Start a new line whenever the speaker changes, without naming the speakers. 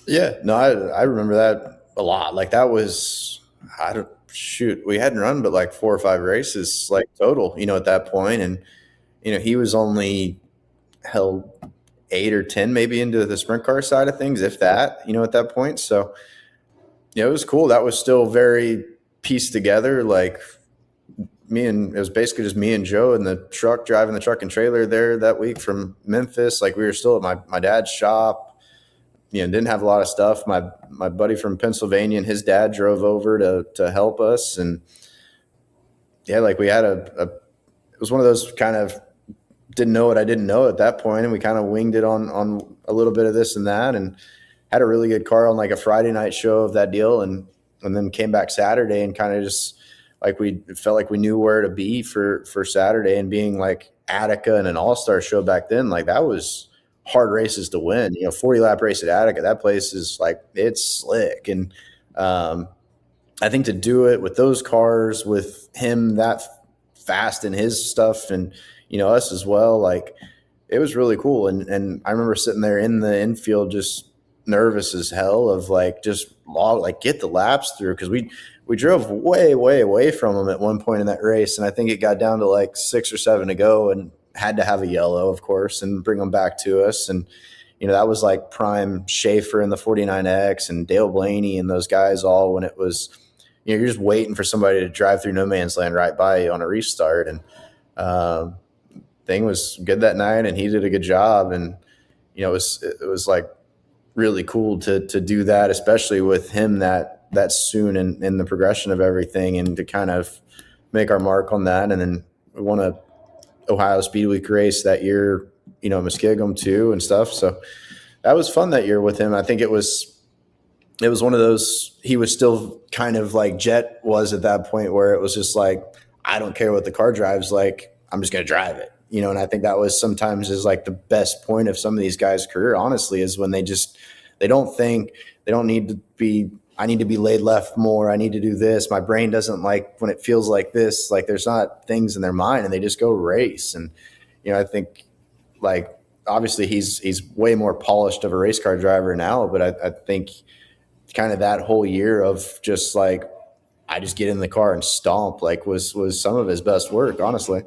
Yeah, no, I remember that a lot. Like that was, I don't shoot, we hadn't run but like 4 or 5 races like total, at that point, and he was only held 8 or 10 maybe into the sprint car side of things, if that, at that point. So yeah, it was cool. That was still very pieced together. Like it was basically just me and Joe in the truck driving the truck and trailer there that week from Memphis. Like we were still at my dad's shop. Didn't have a lot of stuff. My buddy from Pennsylvania and his dad drove over to help us, and yeah, like we had it was one of those kind of didn't know what I didn't know at that point, and we kind of winged it on a little bit of this and that, and had a really good car on like a Friday night show of that deal, and then came back Saturday and kind of just like we felt like we knew where to be for Saturday, and being like Attica and an all-star show back then, like that was hard races to win. 40 lap race at Attica, that place is like it's slick, and um, I think to do it with those cars, with him that fast in his stuff, and us as well, like it was really cool. And I remember sitting there in the infield just nervous as hell of like just like get the laps through, because we drove way away from him at one point in that race, and I think it got down to like 6 or 7 to go, and had to have a yellow, of course, and bring them back to us. And that was like prime Schaefer in the 49X and Dale Blaney and those guys all, when it was you're just waiting for somebody to drive through no man's land right by you on a restart. And um, thing was good that night, and he did a good job. And it was like really cool to do that, especially with him that soon in the progression of everything, and to kind of make our mark on that. And then we won a Ohio Speed Week race that year, Muskegum too and stuff. So that was fun that year with him. I think it was one of those, he was still kind of like Jet was at that point, where it was just like, I don't care what the car drives like, I'm just going to drive it. And I think that was sometimes is like the best point of some of these guys' career, honestly, is when they don't think, they don't need to be, I need to be laid left more, I need to do this, my brain doesn't like when it feels like this, like there's not things in their mind, and they just go race. And I think, like, obviously he's way more polished of a race car driver now, but I think kind of that whole year of just like, I just get in the car and stomp, like was some of his best work, honestly.